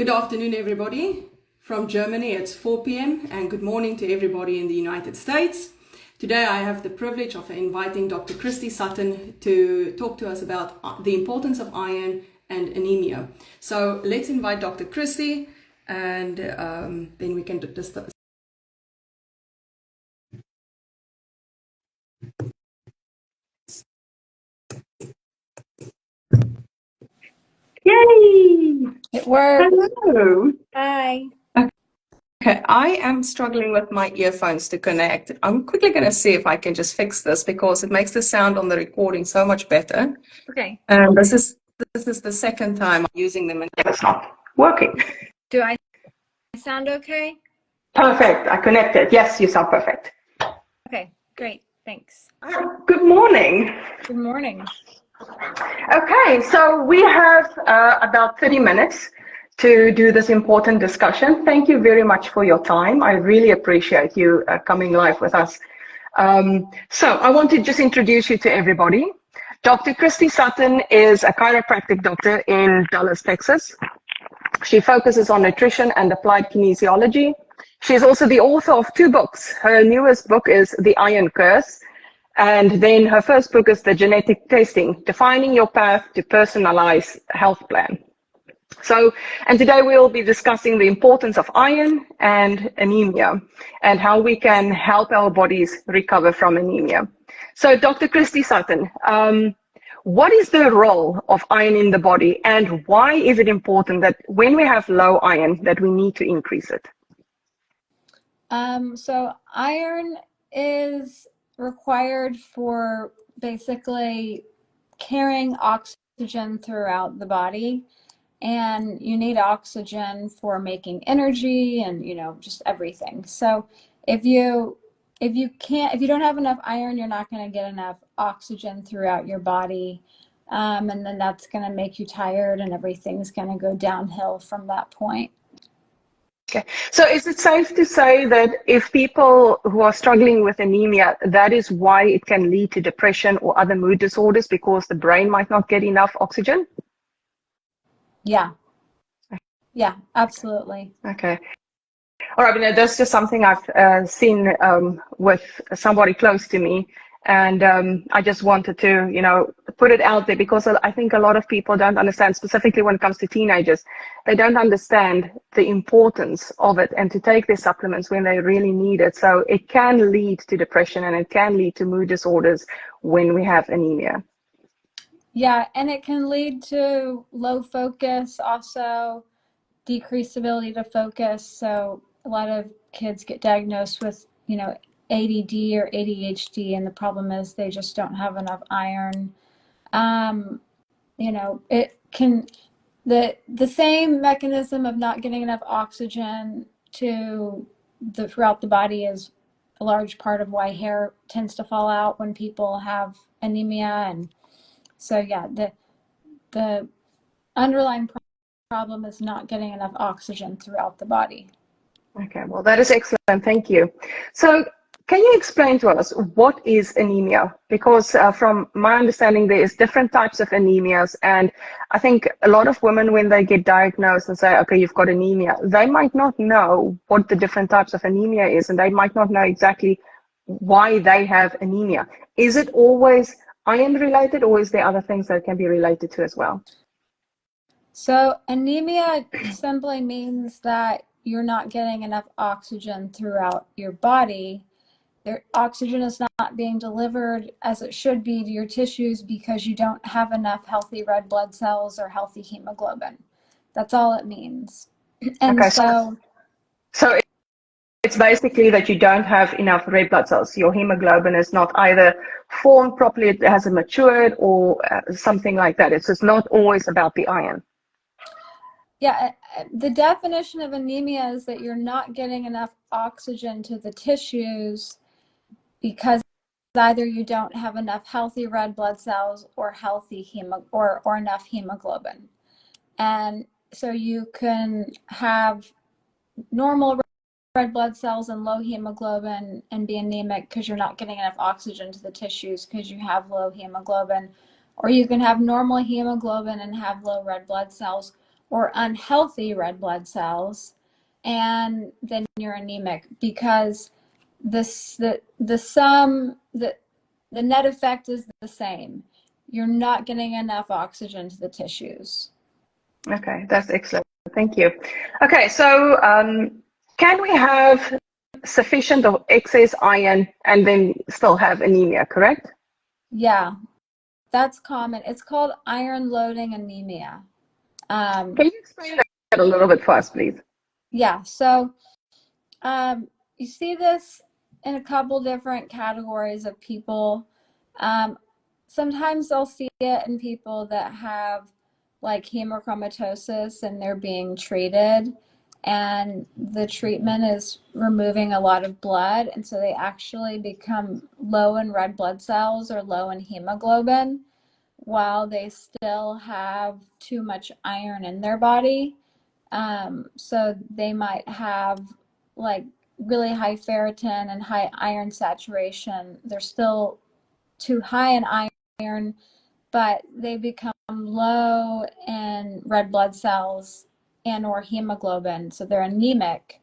Good afternoon, everybody. From Germany, it's 4 p.m. and good morning to everybody in the United States. Today, I have the privilege of inviting Dr. Christy Sutton to talk to us about the importance of iron and anemia. So let's invite Dr. Christy and then we can discuss. Yay! It worked. Hello. Hi. Okay, I am struggling with my earphones to connect. I'm quickly going to see if I can just fix this because it makes the sound on the recording so much better. Okay. This is the second time I'm using them and it's not working. Do I sound okay? Perfect. I connected. Yes, you sound perfect. Okay, great. Thanks. Good morning. Good morning. Okay, so we have about 30 minutes to do this important discussion. Thank you very much for your time. I really appreciate you coming live with us. So I want to just introduce you to everybody. Dr. Christy Sutton is a chiropractic doctor in Dallas, Texas. She focuses on nutrition and applied kinesiology. She's also the author of 2 books. Her newest book is The Iron Curse. And then her first book is The Genetic Testing, Defining Your Path to Personalized Health Plan. So, and today we'll be discussing the importance of iron and anemia and how we can help our bodies recover from anemia. So, Dr. Christy Sutton, what is the role of iron in the body and why is it important that when we have low iron that we need to increase it? So iron is required for basically carrying oxygen throughout the body, and you need oxygen for making energy and just everything. So if you don't have enough iron, you're not going to get enough oxygen throughout your body, and then that's going to make you tired and everything's going to go downhill from that point. Okay, so is it safe to say that if people who are struggling with anemia, that is why it can lead to depression or other mood disorders because the brain might not get enough oxygen? Yeah, absolutely. Okay. All right, but that's just something I've seen with somebody close to me. And I just wanted to, put it out there because I think a lot of people don't understand, specifically when it comes to teenagers, they don't understand the importance of it and to take their supplements when they really need it. So it can lead to depression and it can lead to mood disorders when we have anemia. Yeah, and it can lead to low focus, also decreased ability to focus. So a lot of kids get diagnosed with, ADD or ADHD, and the problem is they just don't have enough iron. It can, the same mechanism of not getting enough oxygen throughout the body is a large part of why hair tends to fall out when people have anemia. And so, yeah, the underlying problem is not getting enough oxygen throughout the body. Okay, well, that is excellent. Thank you. So can you explain to us what is anemia? Because from my understanding, there is different types of anemias. And I think a lot of women, when they get diagnosed and say, okay, you've got anemia, they might not know what the different types of anemia is. And they might not know exactly why they have anemia. Is it always iron related or is there other things that can be related to as well? So anemia simply means that you're not getting enough oxygen throughout your body. Oxygen is not being delivered as it should be to your tissues because you don't have enough healthy red blood cells or healthy hemoglobin. That's all it means. And Okay, so it's basically that you don't have enough red blood cells. Your hemoglobin is not either formed properly, it hasn't matured, or something like that. It's just not always about the iron. Yeah, the definition of anemia is that you're not getting enough oxygen to the tissues because either you don't have enough healthy red blood cells or healthy or enough hemoglobin. And so you can have normal red blood cells and low hemoglobin and be anemic because you're not getting enough oxygen to the tissues because you have low hemoglobin. Or you can have normal hemoglobin and have low red blood cells. or unhealthy red blood cells, and then you're anemic, because the net effect is the same. You're not getting enough oxygen to the tissues. Okay, that's excellent. Thank you. Okay, so can we have sufficient or excess iron and then still have anemia, correct? Yeah, that's common. It's called iron loading anemia. Can you explain that a little bit for us, please? Yeah, so you see this in a couple different categories of people. Sometimes I'll see it in people that have like hemochromatosis and they're being treated, and the treatment is removing a lot of blood, and so they actually become low in red blood cells or low in hemoglobin while they still have too much iron in their body. So they might have like really high ferritin and high iron saturation. They're still too high in iron, but they become low in red blood cells and or hemoglobin. So they're anemic,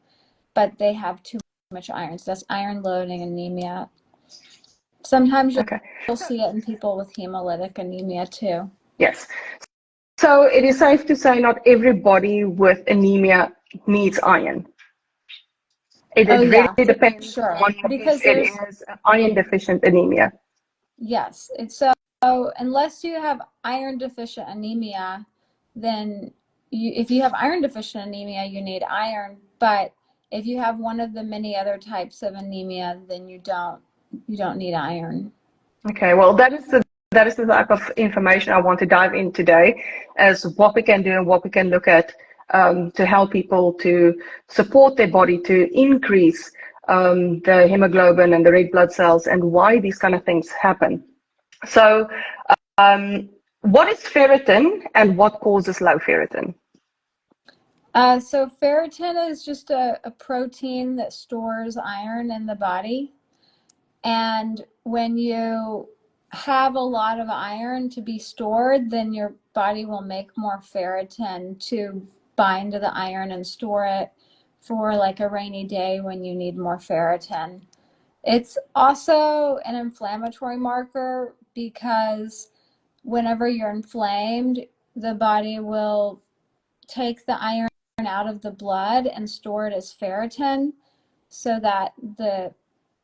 but they have too much iron. So that's iron loading anemia. Sometimes Okay. you'll see it in people with hemolytic anemia too. Yes. So it is safe to say not everybody with anemia needs iron. It Oh really yeah, for depends sure. on if Because it there's, is iron deficient anemia. yes, it's so unless you have iron deficient anemia, then if you have iron deficient anemia, you need iron. But if you have one of the many other types of anemia, then you don't need iron. Okay, well, that is the type of information I want to dive in today, as what we can do and what we can look at to help people to support their body to increase the hemoglobin and the red blood cells and why these kind of things happen. So, what is ferritin and what causes low ferritin? So ferritin is just a protein that stores iron in the body. And when you have a lot of iron to be stored, then your body will make more ferritin to bind to the iron and store it for like a rainy day when you need more ferritin. It's also an inflammatory marker because whenever you're inflamed, the body will take the iron out of the blood and store it as ferritin, so that the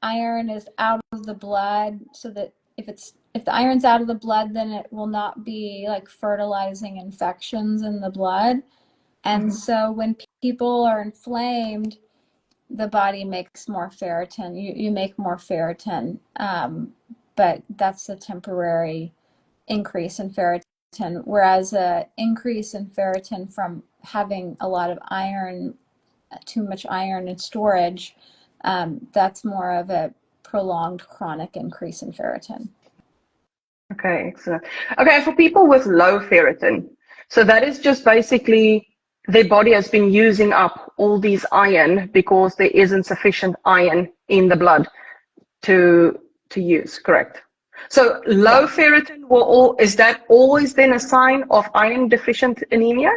iron is out of the blood, so that if the iron's out of the blood, then it will not be like fertilizing infections in the blood. And so when people are inflamed, the body makes more ferritin. You make more ferritin, but that's a temporary increase in ferritin, whereas a increase in ferritin from having a lot of iron, too much iron in storage, that's more of a prolonged chronic increase in ferritin. Okay, excellent. Okay, for people with low ferritin, so that is just basically their body has been using up all these iron because there isn't sufficient iron in the blood to use, correct? So low Yeah. ferritin is that always then a sign of iron deficient anemia?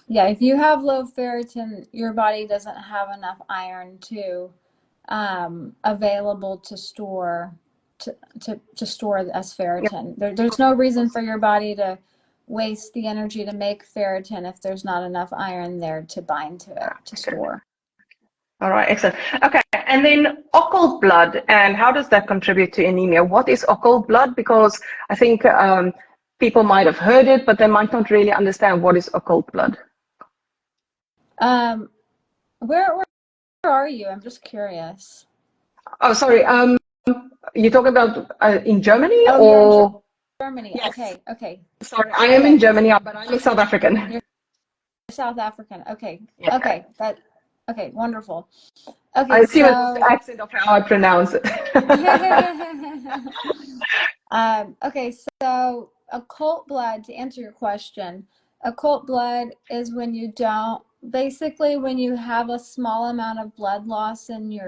Yeah, if you have low ferritin, your body doesn't have enough iron to available to store to store as Yeah. ferritin. There's no reason for your body to waste the energy to make ferritin if there's not enough iron there to bind to it to Okay. store. All right, excellent. Okay, and then occult blood, and how does that contribute to anemia? What is occult blood? Because I think people might have heard it, but they might not really understand what is occult blood. Um, where are you? I'm just curious. Oh, sorry. You're talking about in Germany Oh, you're in or? Germany. Yes. Okay. Sorry, I Yeah, am yeah, in because Germany, but I'm a South African. you're South African. Okay. Yeah. Okay, wonderful. I Okay, assume it's the so accent of how I pronounce it. okay, so occult blood, to answer your question, occult blood is when you don't, basically when you have a small amount of blood loss in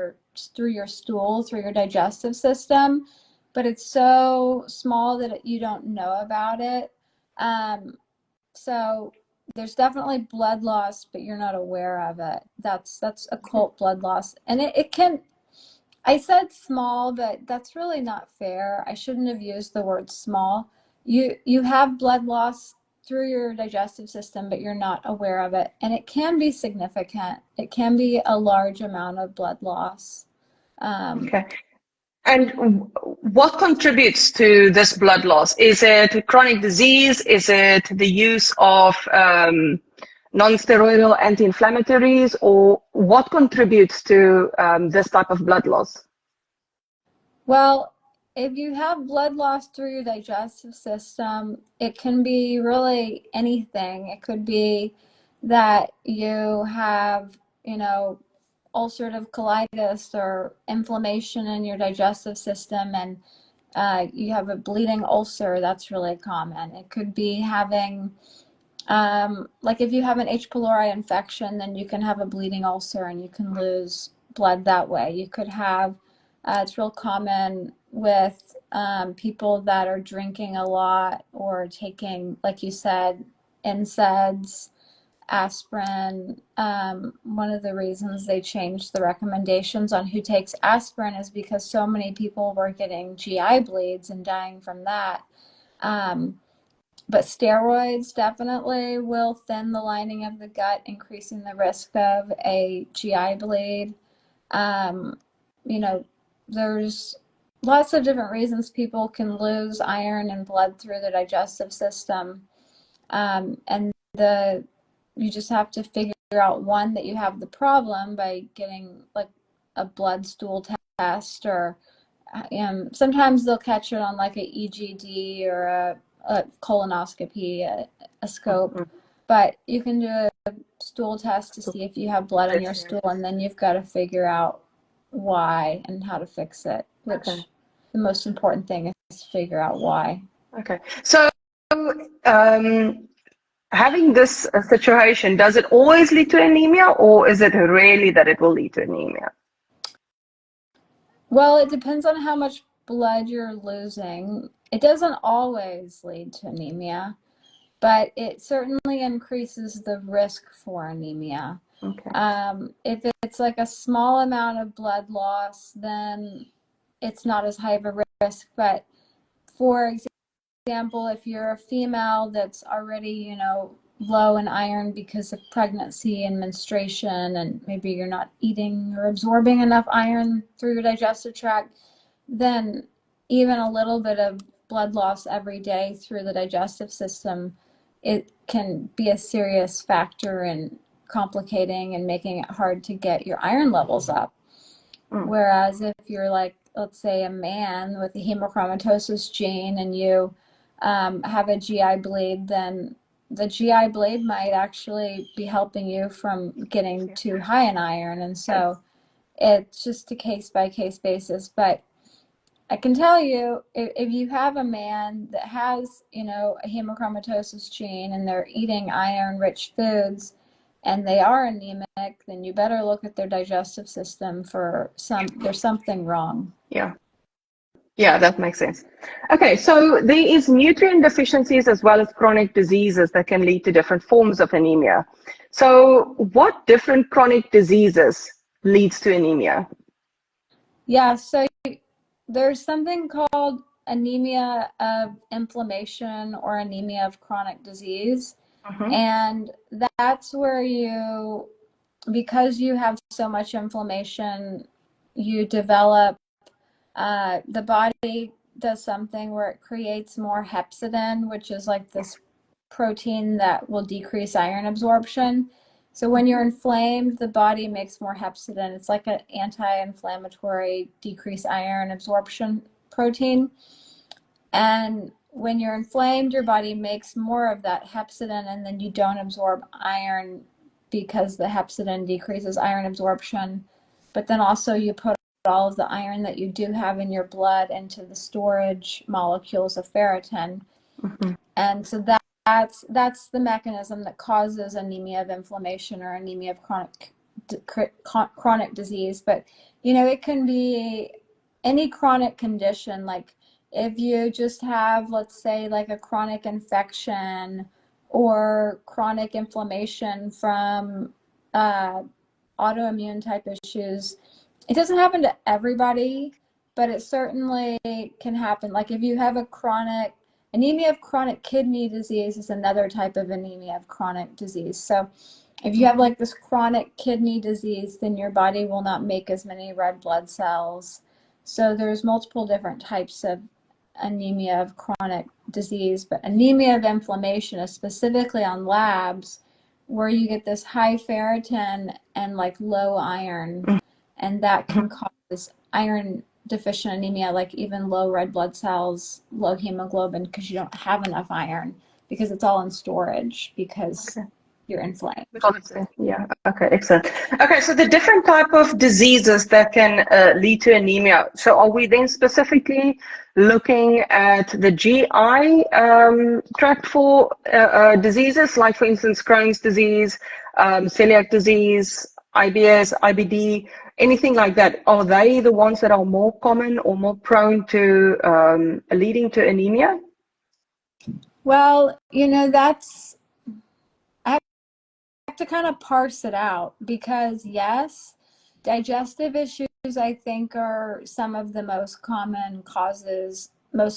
through your stool, through your digestive system, but it's so small that you don't know about it. So there's definitely blood loss, but you're not aware of it. That's occult blood loss. And it can, I said small, but that's really not fair. I shouldn't have used the word small. You have blood loss through your digestive system, but you're not aware of it. And it can be significant. It can be a large amount of blood loss. Okay. And what contributes to this blood loss? Is it chronic disease? Is it the use of non-steroidal anti-inflammatories? Or what contributes to this type of blood loss? Well, if you have blood loss through your digestive system, it can be really anything. It could be that you have, ulcerative colitis or inflammation in your digestive system, and you have a bleeding ulcer. That's really common. It could be having, like if you have an H-Pylori infection, then you can have a bleeding ulcer and you can lose blood that way. You could have, it's real common with people that are drinking a lot or taking, like you said, NSAIDs, aspirin. One of the reasons they changed the recommendations on who takes aspirin is because so many people were getting GI bleeds and dying from that. But steroids definitely will thin the lining of the gut, increasing the risk of a GI bleed. There's lots of different reasons people can lose iron and blood through the digestive system. And you just have to figure out, one, that you have the problem by getting like a blood stool test, or sometimes they'll catch it on like a EGD or a colonoscopy, a scope, but you can do a stool test to see if you have blood in your stool, and then you've got to figure out why and how to fix it, which the most important thing is to figure out why. Okay. So having this situation, does it always lead to anemia, or is it rarely that it will lead to anemia? Well, it depends on how much blood you're losing. It doesn't always lead to anemia, but it certainly increases the risk for anemia. Okay. If it's like a small amount of blood loss, then it's not as high of a risk. But for example, if you're a female that's already, low in iron because of pregnancy and menstruation, and maybe you're not eating or absorbing enough iron through your digestive tract, then even a little bit of blood loss every day through the digestive system, it can be a serious factor in complicating and making it hard to get your iron levels up. Whereas if you're like, let's say, a man with a hemochromatosis gene and you have a GI bleed, then the GI bleed might actually be helping you from getting too high in iron. And so it's just a case-by-case basis. But I can tell you, if you have a man that has, a hemochromatosis gene and they're eating iron-rich foods and they are anemic, then you better look at their digestive system for there's something wrong. Yeah, that makes sense. Okay, so there is nutrient deficiencies as well as chronic diseases that can lead to different forms of anemia. So what different chronic diseases leads to anemia? Yeah, so there's something called anemia of inflammation or anemia of chronic disease. And that's where because you have so much inflammation, you develop, the body does something where it creates more hepcidin, which is like this protein that will decrease iron absorption. So when you're inflamed, the body makes more hepcidin. It's like an anti-inflammatory decrease iron absorption protein. And when you're inflamed, your body makes more of that hepcidin, and then you don't absorb iron because the hepcidin decreases iron absorption. But then also you put all of the iron that you do have in your blood into the storage molecules of ferritin. And so that's the mechanism that causes anemia of inflammation or anemia of chronic disease. But it can be any chronic condition. Like if you just have, let's say, like a chronic infection or chronic inflammation from autoimmune type issues. It doesn't happen to everybody, but it certainly can happen. Like if you have a chronic anemia of chronic kidney disease is another type of anemia of chronic disease. So if you have like this chronic kidney disease, then your body will not make as many red blood cells. So there's multiple different types of anemia of chronic disease, but anemia of inflammation is specifically on labs where you get this high ferritin and like low iron, and that can cause iron deficient anemia, like even low red blood cells, low hemoglobin, because you don't have enough iron because it's all in storage because you're inflamed. Yeah, okay, excellent. Okay, so the different type of diseases that can lead to anemia. So are we then specifically looking at the GI tract for diseases, like for instance, Crohn's disease, celiac disease, IBS, IBD, anything like that? Are they the ones that are more common or more prone to leading to anemia? Well, you know, that's, I have to kind of parse it out because yes, digestive issues I think are some of the most common causes of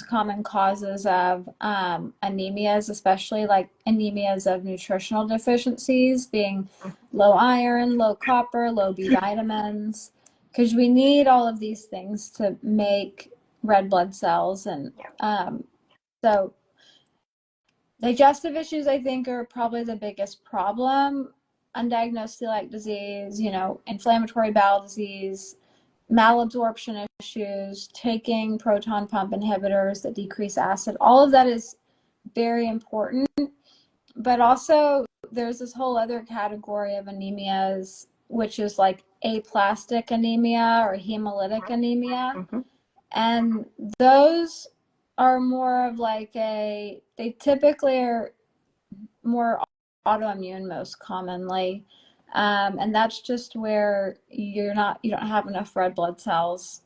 anemias, especially like anemias of nutritional deficiencies, being low iron, low copper, low B vitamins, because we need all of these things to make red blood cells. And so digestive issues, I think, are probably the biggest problem. Undiagnosed celiac disease, you know, inflammatory bowel disease, malabsorption issues, taking proton pump inhibitors that decrease acid. All of that is very important. But also, there's this whole other category of anemias, which is like aplastic anemia or hemolytic anemia. And those are more of like they typically are more autoimmune most commonly. And that's just where you don't have enough red blood cells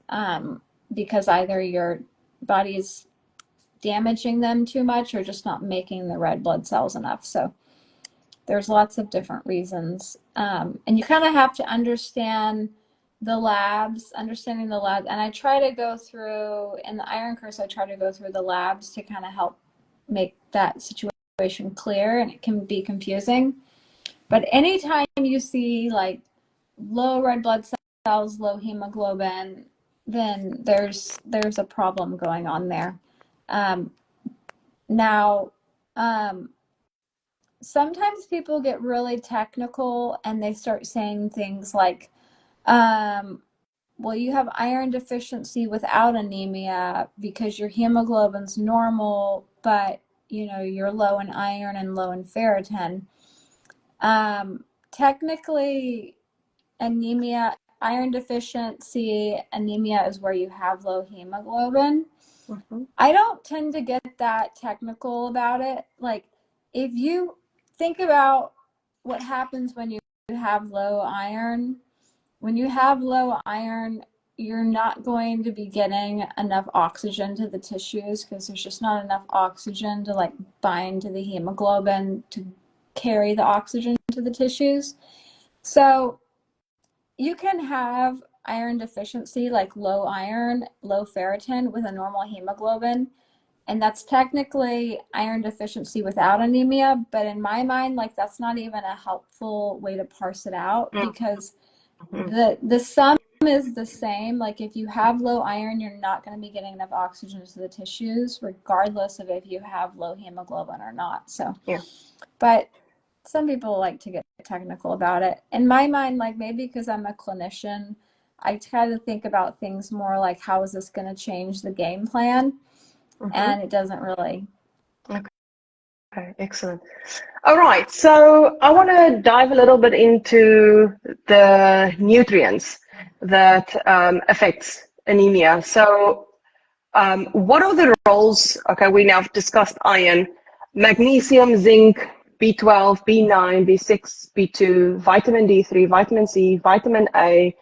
because either your body's damaging them too much or just not making the red blood cells enough. So there's lots of different reasons. And you kind of have to understanding the labs. And I try to go through, in the iron course, I try to go through the labs to kind of help make that situation clear, and it can be confusing. But anytime you see like low red blood cells, low hemoglobin, then there's a problem going on there. Now, sometimes people get really technical and they start saying things like, well, you have iron deficiency without anemia because your hemoglobin's normal, but you know, you're low in iron and low in ferritin. Technically, anemia, iron deficiency anemia is where you have low hemoglobin. I don't tend to get that technical about it. Like, if you think about what happens when you have low iron, you're not going to be getting enough oxygen to the tissues because there's just not enough oxygen to like bind to the hemoglobin to carry the oxygen to the tissues. So you can have iron deficiency, like low iron, low ferritin with a normal hemoglobin, and that's technically iron deficiency without anemia. But in my mind, like, that's not even a helpful way to parse it out because the sum is the same. Like, if you have low iron, you're not going to be getting enough oxygen to the tissues, regardless of if you have low hemoglobin or not. So, but some people like to get technical about it. In my mind, like, maybe because I'm a clinician, I try to think about things more like, how is this going to change the game plan? And it doesn't really. Okay, excellent. All right, so I want to dive a little bit into the nutrients that affects anemia. So what are the roles? Okay, we now discussed iron, magnesium, zinc, B12, B9, B6, B2, vitamin D3, vitamin C, vitamin A,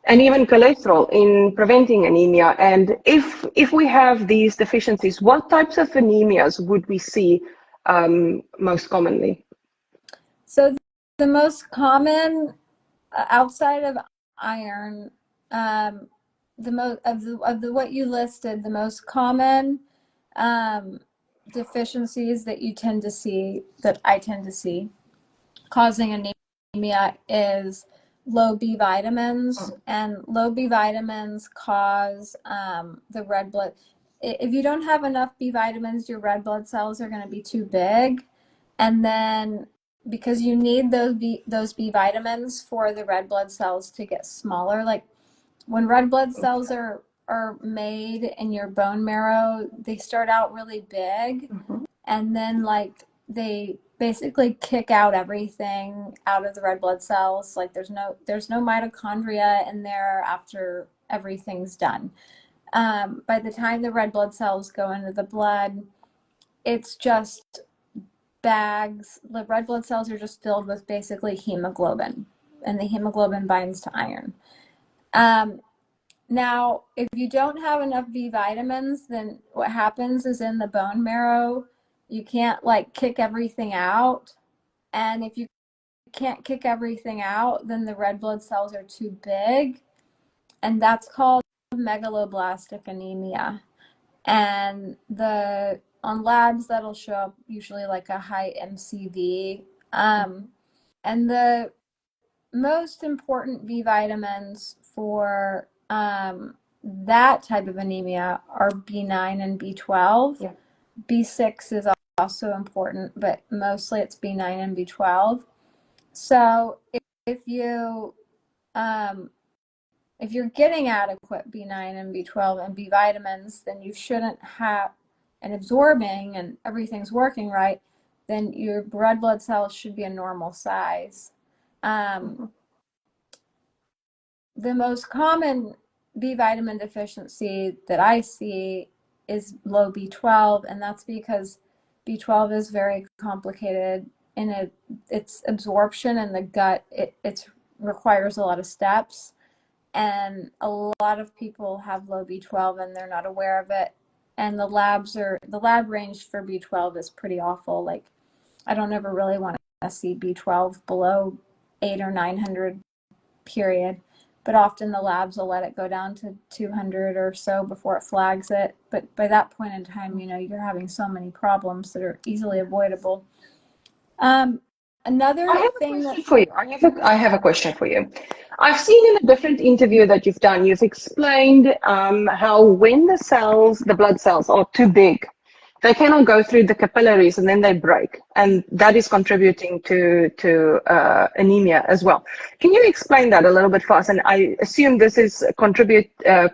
and even cholesterol in preventing anemia. And if we have these deficiencies, what types of anemias would we see most commonly? So the most common, outside of iron, the most of the what you listed, the most common deficiencies that you tend to see, that I tend to see causing anemia, is low B vitamins, and low B vitamins cause the red blood. If you don't have enough B vitamins, your red blood cells are going to be too big, and then because you need those B vitamins for the red blood cells to get smaller. Like when red blood cells are made in your bone marrow, they start out really big, and then like they basically kick out everything out of the red blood cells. Like there's no mitochondria in there after everything's done. By the time the red blood cells go into the blood, it's just bags. The red blood cells are just filled with basically hemoglobin, and the hemoglobin binds to iron. Now, if you don't have enough B vitamins, then what happens is in the bone marrow, you can't like kick everything out. And if you can't kick everything out, then the red blood cells are too big. And that's called megaloblastic anemia. And on labs, that'll show up usually like a high MCV. And the most important B vitamins for that type of anemia are B9 and B12. Yeah. B6 is also important, but mostly it's B9 and B12. So if you're getting adequate B9 and B12 and B vitamins, then you shouldn't have, and absorbing and everything's working right, then your red blood cells should be a normal size. The most common B vitamin deficiency that I see is low B12, and that's because B12 is very complicated in its absorption in the gut. It requires a lot of steps, and a lot of people have low B12 and they're not aware of it. And the lab range for B12 is pretty awful. Like I don't ever really want to see B12 below 800 or 900, period. But often the labs will let it go down to 200 or so before it flags it. But by that point in time, you're having so many problems that are easily avoidable. Another thing I have a question for you. I've seen in a different interview that you've done, you've explained how when the blood cells are too big, they cannot go through the capillaries and then they break, and that is contributing to anemia as well. Can you explain that a little bit for us? And I assume this is contributed to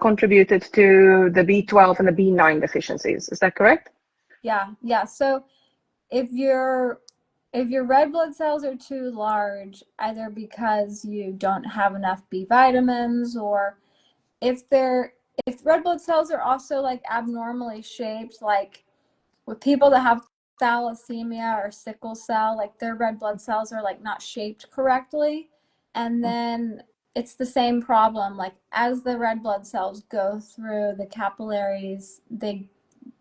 the B12 and the B9 deficiencies. Is that correct? Yeah. So if your red blood cells are too large, either because you don't have enough B vitamins, or if red blood cells are also like abnormally shaped, like with people that have thalassemia or sickle cell, like their red blood cells are like not shaped correctly. And then it's the same problem. Like as the red blood cells go through the capillaries, they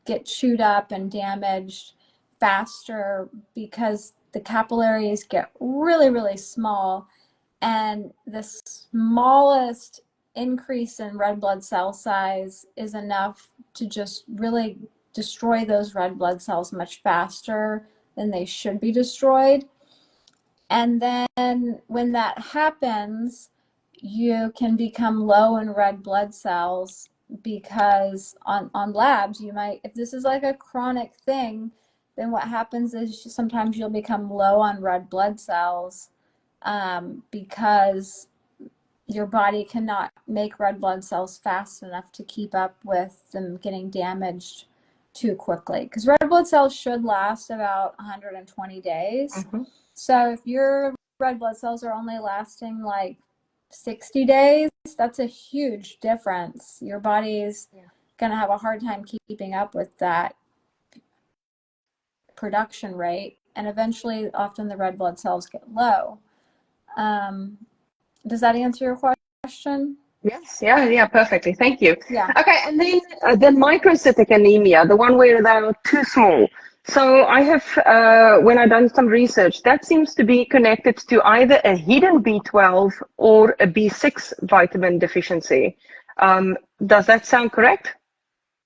get chewed up and damaged faster because the capillaries get really, really small. And the smallest increase in red blood cell size is enough to just really destroy those red blood cells much faster than they should be destroyed. And then when that happens, you can become low in red blood cells, because on labs, you might, if this is like a chronic thing, then what happens is sometimes you'll become low on red blood cells because your body cannot make red blood cells fast enough to keep up with them getting damaged too quickly. Because red blood cells should last about 120 days. So if your red blood cells are only lasting like 60 days, that's a huge difference. Your body's going to have a hard time keeping up with that production rate, and eventually often the red blood cells get low. Does that answer your question? Yes, yeah, perfectly. Thank you. Yeah. Okay, and then the microcytic anemia, the one where they're too small. So I have, when I've done some research, that seems to be connected to either a hidden B12 or a B6 vitamin deficiency. Does that sound correct?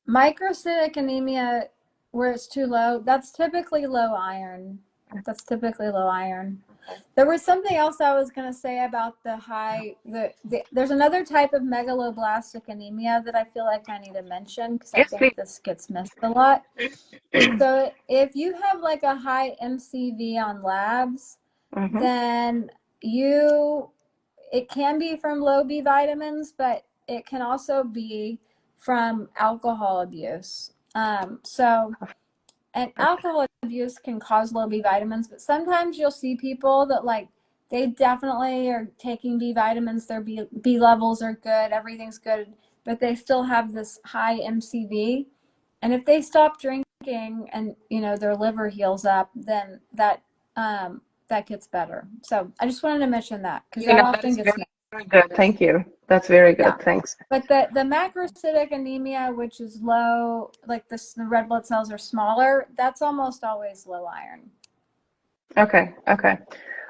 Microcytic anemia, where it's too low, that's typically low iron. That's typically low iron. There was something else I was going to say about there's another type of megaloblastic anemia that I feel like I need to mention because I Yes, think please. this gets missed a lot. So if you have like a high MCV on labs, Mm-hmm. then it can be from low B vitamins, but it can also be from alcohol abuse. And alcohol abuse can cause low B vitamins, but sometimes you'll see people that like they definitely are taking B vitamins, their B levels are good, everything's good, but they still have this high MCV. And if they stop drinking and their liver heals up, then that gets better. So I just wanted to mention that because You that know, that often is gets very, missed. very good. Thank you. That's very Yeah. good. Thanks. But the macrocytic anemia, which is low, like the red blood cells are smaller, that's almost always low iron. Okay. Okay.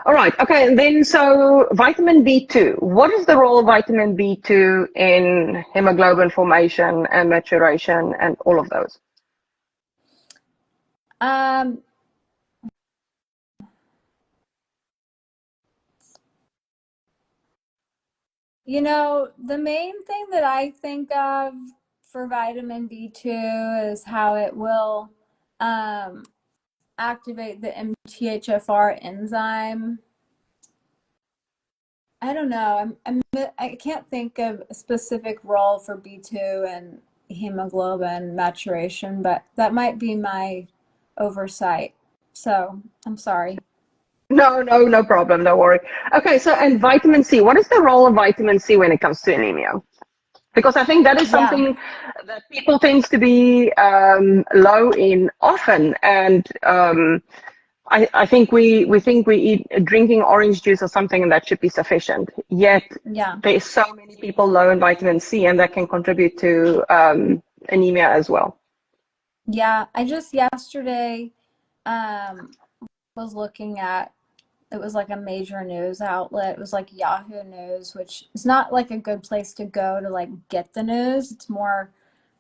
All right. Okay. And then, so vitamin B2. What is the role of vitamin B2 in hemoglobin formation and maturation and all of those? Um, the main thing that I think of for vitamin B2 is how it will activate the MTHFR enzyme. I don't know. I can't think of a specific role for B2 and hemoglobin maturation, but that might be my oversight. So I'm sorry. No, no, no problem. Don't worry. Okay. So, and vitamin C. What is the role of vitamin C when it comes to anemia? Because I think that is Yeah. something that people tend to be low in often, and I think we think we eat drinking orange juice or something and that should be sufficient. Yet Yeah. there's so many people low in vitamin C, and that can contribute to anemia as well. Yeah. I just yesterday was looking at it was like a major news outlet. It was like Yahoo News, which is not like a good place to go to like get the news. It's more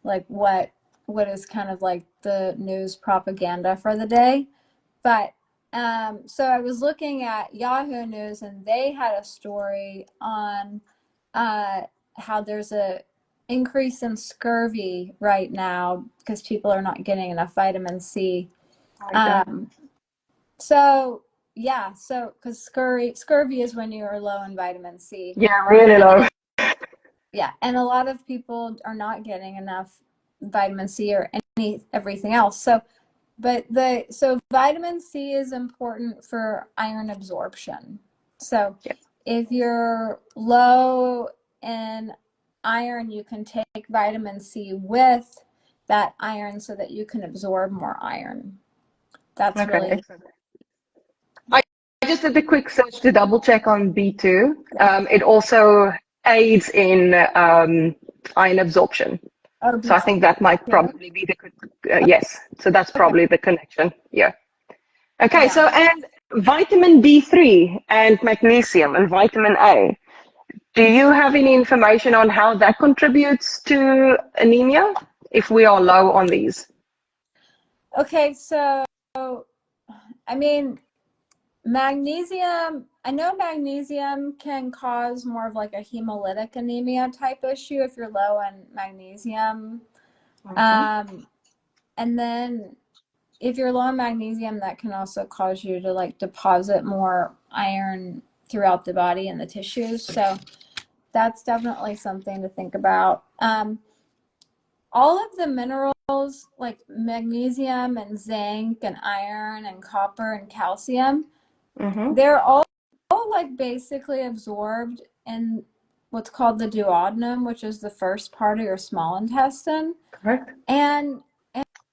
like what is kind of like the news propaganda for the day. But so I was looking at Yahoo News, and they had a story on how there's a increase in scurvy right now because people are not getting enough vitamin C. Okay. So yeah, so because scurvy is when you are low in vitamin C, Yeah, really low. yeah, and a lot of people are not getting enough vitamin C or everything else. So vitamin C is important for iron absorption. So Yes. if you're low in iron, you can take vitamin C with that iron so that you can absorb more iron. That's Okay, really, excellent. I just did a quick search to double check on B2. yeah. It also aids in iron absorption. Oh, So I think that might B2. probably be the, yes. So that's Okay. probably the connection. Yeah. Okay. Yeah. So, and vitamin D3 and magnesium and vitamin A. Do you have any information on how that contributes to anemia if we are low on these? Okay. So, I mean, magnesium, I know magnesium can cause more of like a hemolytic anemia type issue if you're low in magnesium. Mhm. And then if you're low in magnesium, that can also cause you to like deposit more iron throughout the body and the tissues. So that's definitely something to think about. All of the minerals like magnesium and zinc and iron and copper and calcium, Mhm. they're all like basically absorbed in what's called the duodenum, which is the first part of your small intestine. Correct. And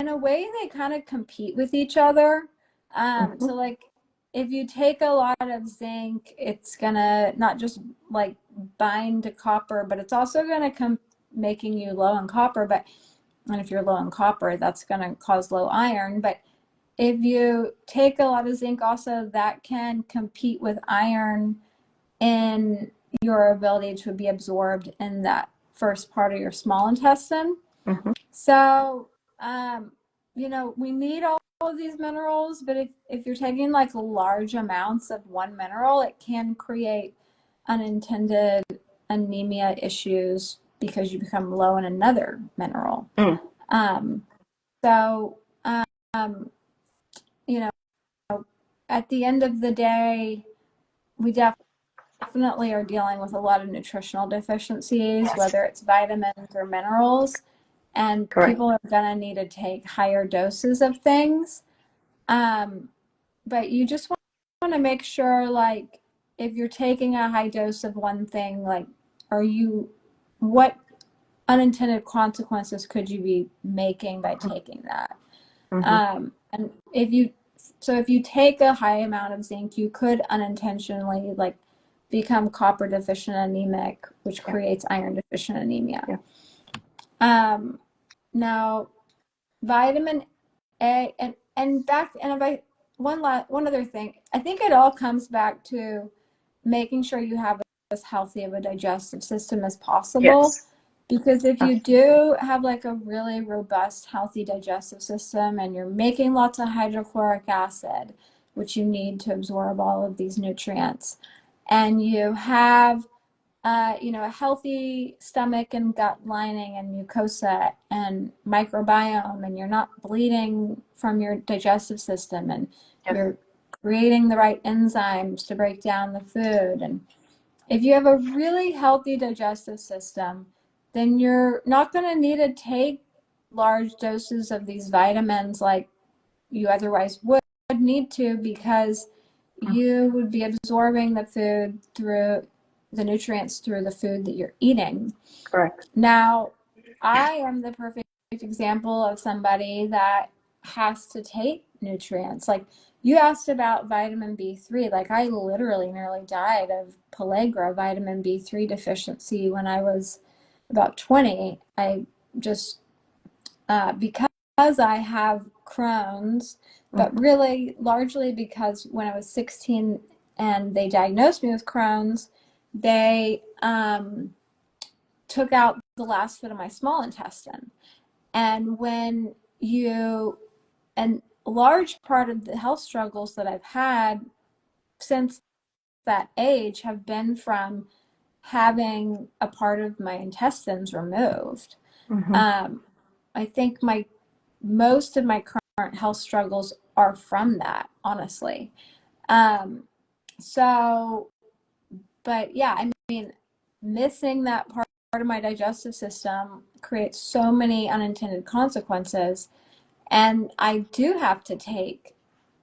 in a way, they kind of compete with each other. So Mhm. like if you take a lot of zinc, it's gonna not just like bind to copper, but it's also gonna come making you low in copper. And if you're low in copper, that's gonna cause low iron. But if you take a lot of zinc also, that can compete with iron in your ability to be absorbed in that first part of your small intestine. Mm-hmm. So, we need all of these minerals, but if you're taking like large amounts of one mineral, it can create unintended anemia issues because you become low in another mineral. Mm. So, you know, at the end of the day, we definitely are dealing with a lot of nutritional deficiencies, Yes. whether it's vitamins or minerals, and Correct. people are going to need to take higher doses of things. But you just want to make sure, like, if you're taking a high dose of one thing, like, what unintended consequences could you be making by taking that? Mm-hmm. And if you take a high amount of zinc, you could unintentionally like become copper deficient anemic, which creates iron deficient anemia. Yeah. Now vitamin A one other thing, I think it all comes back to making sure you have as healthy of a digestive system as possible. Yes. Because if you do have like a really robust, healthy digestive system and you're making lots of hydrochloric acid, which you need to absorb all of these nutrients, and you have a healthy stomach and gut lining and mucosa and microbiome, and you're not bleeding from your digestive system, and you're creating the right enzymes to break down the food. And if you have a really healthy digestive system, then you're not going to need to take large doses of these vitamins like you otherwise would need to, because you would be absorbing the nutrients through the food that you're eating. Correct. Now, I am the perfect example of somebody that has to take nutrients. Like, you asked about vitamin B3. Like, I literally nearly died of pellagra, vitamin B3 deficiency, when I was about 20. I just, because I have Crohn's, but really largely because when I was 16 and they diagnosed me with Crohn's, they took out the last bit of my small intestine. And and a large part of the health struggles that I've had since that age have been from having a part of my intestines removed. I think most of my current health struggles are from that, honestly. But yeah, I mean, missing that part of my digestive system creates so many unintended consequences. And I do have to take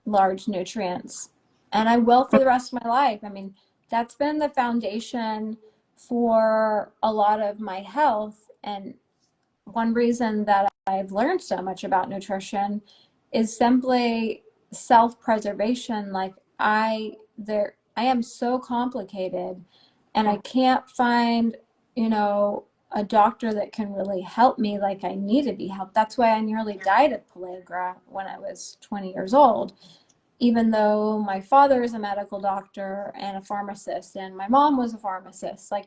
large nutrients, and I will for the rest of my life. I mean, that's been the foundation for a lot of my health. And one reason that I've learned so much about nutrition is simply self-preservation. Like, I am so complicated, and I can't find, a doctor that can really help me like I need to be helped. That's why I nearly died of pellagra when I was 20 years old, even though my father is a medical doctor and a pharmacist, and my mom was a pharmacist. Like,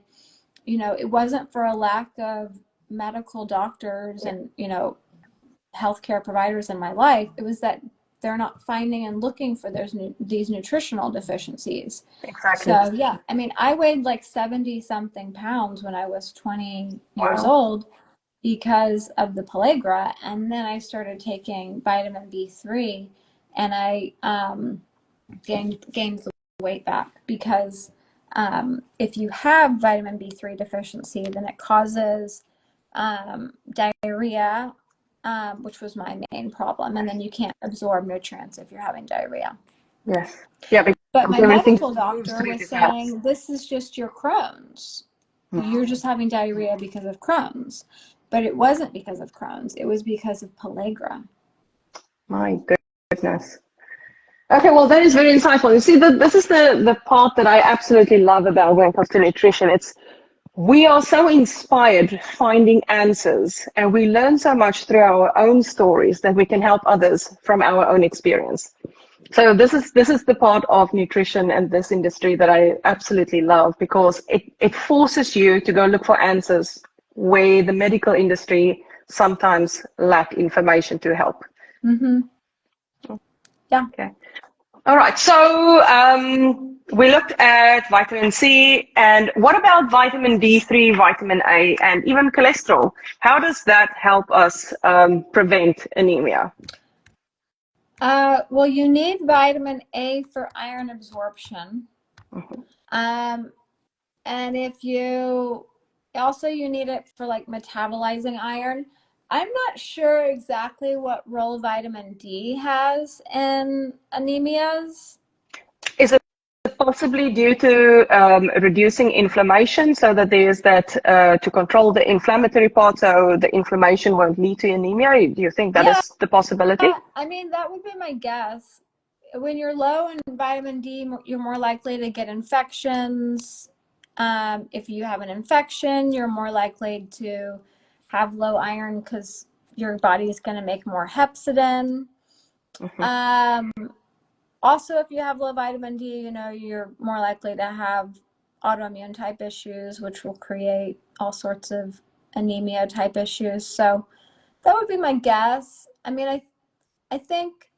it wasn't for a lack of medical doctors and, healthcare providers in my life. It was that they're not finding and looking for these nutritional deficiencies. Exactly. So yeah, I mean, I weighed like 70 something pounds when I was 20 years Wow. old because of the pellagra. And then I started taking vitamin B3, and I gained the weight back, because if you have vitamin B3 deficiency, then it causes diarrhea, which was my main problem. And then you can't absorb nutrients if you're having diarrhea. Yes. Yeah. But my Everything medical doctor was saying, this is just your Crohn's. You're just having diarrhea because of Crohn's. But it wasn't because of Crohn's. It was because of pellagra. My goodness. Okay, well, that is very insightful. You see, this is the part that I absolutely love about when it comes to nutrition. It's we are so inspired finding answers, and we learn so much through our own stories that we can help others from our own experience. So this is the part of nutrition and this industry that I absolutely love, because it forces you to go look for answers where the medical industry sometimes lack information to help. Mm-hmm. Yeah. Okay. All right. So we looked at vitamin C, and what about vitamin D3, vitamin A, and even cholesterol? How does that help us prevent anemia? Well, you need vitamin A for iron absorption. Mm-hmm. And if you need it for like metabolizing iron. I'm not sure exactly what role vitamin D has in anemias. Is it possibly due to reducing inflammation, so that there's that to control the inflammatory part, so the inflammation won't lead to anemia? Do you think that is the possibility? I mean, that would be my guess. When you're low in vitamin D, you're more likely to get infections. If you have an infection, you're more likely to have low iron because your body is going to make more hepcidin. Mm-hmm. Also, if you have low vitamin D, you're more likely to have autoimmune type issues, which will create all sorts of anemia type issues. So that would be my guess. I mean, I think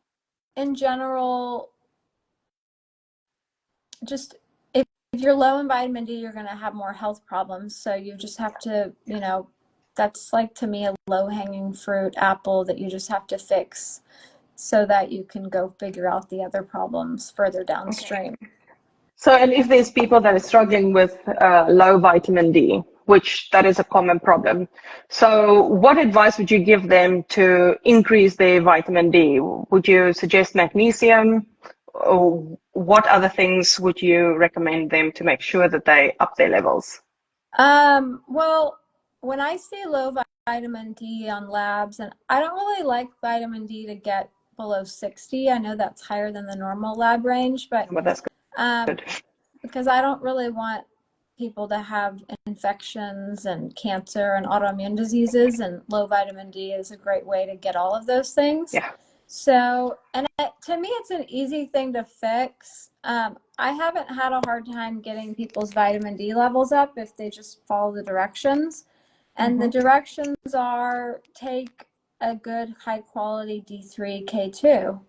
in general, just if you're low in vitamin D, you're going to have more health problems. So you just have to, that's like, to me, a low hanging fruit apple that you just have to fix so that you can go figure out the other problems further downstream. Okay. So, and if there's people that are struggling with low vitamin D, which that is a common problem, so what advice would you give them to increase their vitamin D? Would you suggest magnesium, or what other things would you recommend them to make sure that they up their levels? Well, when I see low vitamin D on labs, and I don't really like vitamin D to get below 60. I know that's higher than the normal lab range, but That's good. Because I don't really want people to have infections and cancer and autoimmune diseases, and low vitamin D is a great way to get all of those things. Yeah. So, and to me, it's an easy thing to fix. I haven't had a hard time getting people's vitamin D levels up if they just follow the directions. And the directions are take a good high quality D3 K2,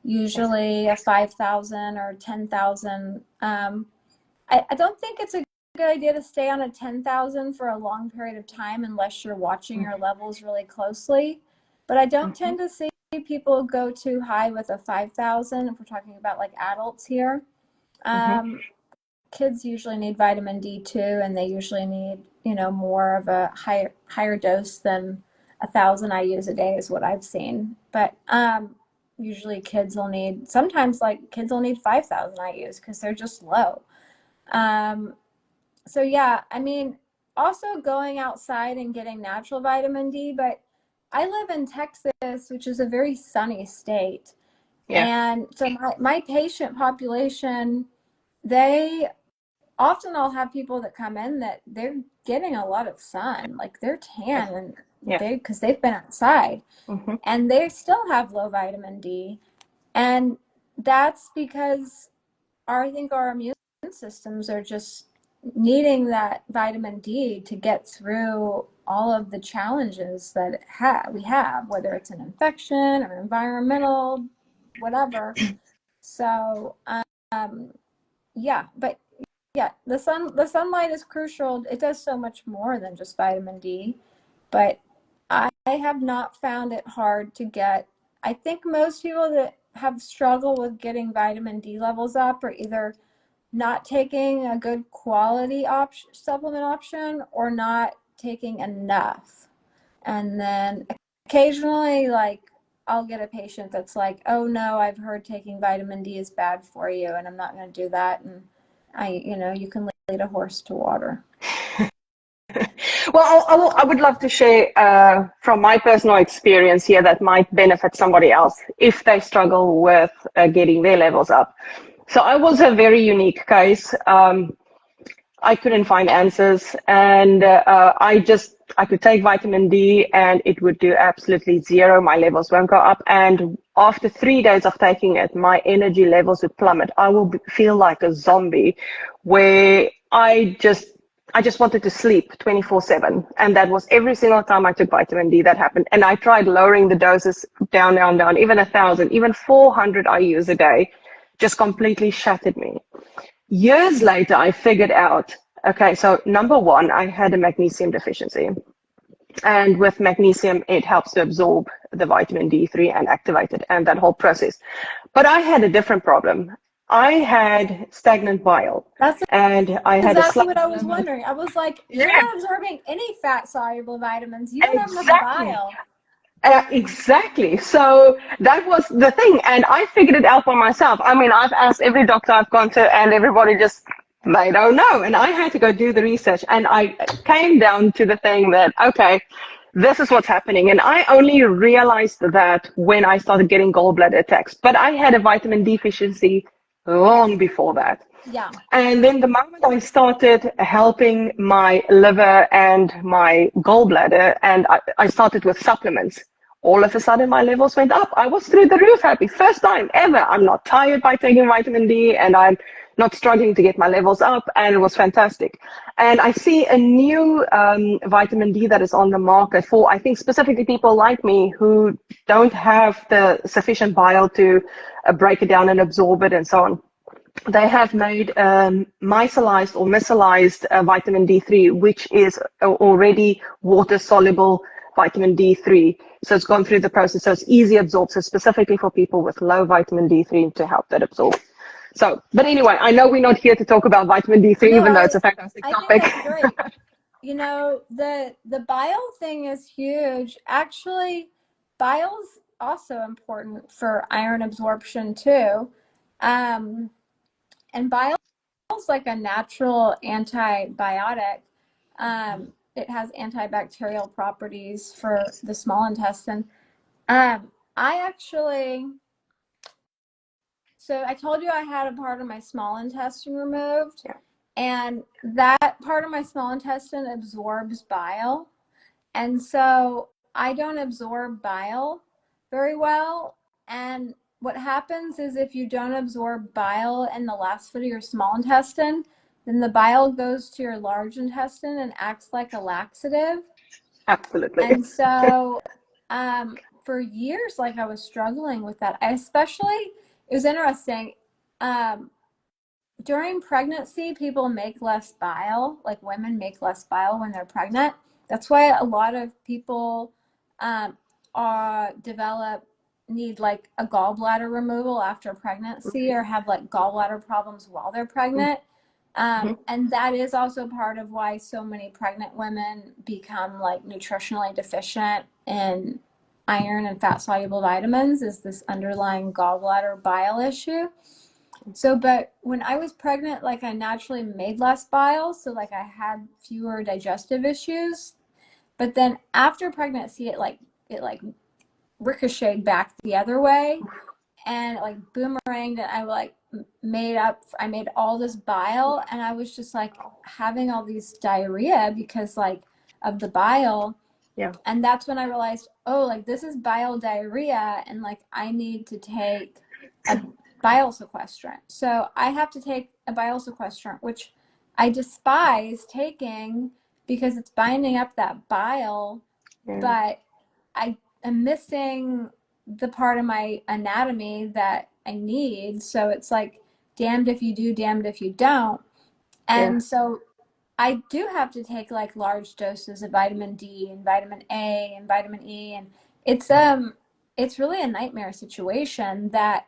usually a 5,000 or 10,000. I don't think it's a good idea to stay on a 10,000 for a long period of time unless you're watching your levels really closely. But I don't tend to see people go too high with a 5,000 if we're talking about like adults here. Kids usually need vitamin D too, and they usually need, more of a higher dose than 1,000 IUs a day is what I've seen. But usually kids will need 5,000 IUs because they're just low. So yeah, I mean, also going outside and getting natural vitamin D, but I live in Texas, which is a very sunny state. Yeah. And so my patient population, I'll have people that come in that they're getting a lot of sun, like they're tan and because they've been outside and they still have low vitamin D. And that's because I think our immune systems are just needing that vitamin D to get through all of the challenges that we have, whether it's an infection or environmental, whatever. So, the sunlight is crucial. It does so much more than just vitamin D, but I have not found it hard to get. I think most people that have struggled with getting vitamin D levels up are either not taking a good quality supplement option or not taking enough. And then occasionally, like, I'll get a patient that's like, oh no, I've heard taking vitamin D is bad for you and I'm not going to do that. And you can lead a horse to water. Well, I would love to share from my personal experience here that might benefit somebody else if they struggle with getting their levels up. So I was a very unique case. I I couldn't find answers, and I could take vitamin D and it would do absolutely zero. My levels won't go up, and after 3 days of taking it, my energy levels would plummet. I will feel like a zombie, where I just wanted to sleep 24/7, and that was every single time I took vitamin D that happened. And I tried lowering the doses down, down, down, even 1,000, even 400 IUs a day, just completely shattered me. Years later, I figured out, okay, so number one, I had a magnesium deficiency. And with magnesium, it helps to absorb the vitamin D3 and activate it and that whole process. But I had a different problem. I had stagnant bile. That's And I had exactly a what I was wondering. I was like, you're yeah, not absorbing any fat soluble vitamins. You don't have enough exactly. bile. Exactly. So that was the thing. And I figured it out by myself. I mean, I've asked every doctor I've gone to, and everybody just, they don't know. And I had to go do the research. And I came down to the thing that, okay, this is what's happening. And I only realized that when I started getting gallbladder attacks. But I had a vitamin D deficiency long before that. Yeah. And then the moment I started helping my liver and my gallbladder, and I started with supplements, all of a sudden my levels went up. I was through the roof happy. First time ever. I'm not tired by taking vitamin D, and I'm not struggling to get my levels up, and it was fantastic. And I see a new vitamin D that is on the market for, I think, specifically people like me who don't have the sufficient bile to break it down and absorb it and so on. They have made micellized or micellized vitamin D3, which is already water-soluble vitamin D3. So it's gone through the process, so it's easy absorbed, so specifically for people with low vitamin D3 to help that absorb. So, but anyway, I know we're not here to talk about vitamin D3, No, even though it's a fantastic I topic. think that's great. You know, the bile thing is huge. Actually, bile's also important for iron absorption too. And bile is like a natural antibiotic. It has antibacterial properties for the small intestine. I actually, so I told you I had a part of my small intestine removed, Yeah. and that part of my small intestine absorbs bile. And so I don't absorb bile very well. And what happens is if you don't absorb bile in the last foot of your small intestine, then the bile goes to your large intestine and acts like a laxative. Absolutely. And so for years, like I was struggling with that. I especially, it was interesting. During pregnancy, people make less bile, like women make less bile when they're pregnant. That's why a lot of people need like a gallbladder removal after pregnancy, or have like gallbladder problems while they're pregnant. And that is also part of why so many pregnant women become like nutritionally deficient in iron and fat soluble vitamins, is this underlying gallbladder bile issue. So, but when I was pregnant, like I naturally made less bile, so like I had fewer digestive issues. But then after pregnancy, it ricocheted back the other way, and it like boomeranged, and I made all this bile, and I was just like having all these diarrhea because like of the bile. Yeah. And that's when I realized, oh, like this is bile diarrhea, and like I need to take a bile sequestrant. So I have to take a bile sequestrant, which I despise taking because it's binding up that bile, but I am missing the part of my anatomy that I need. So it's like damned if you do, damned if you don't. And so I do have to take like large doses of vitamin D and vitamin A and vitamin E, and it's really a nightmare situation that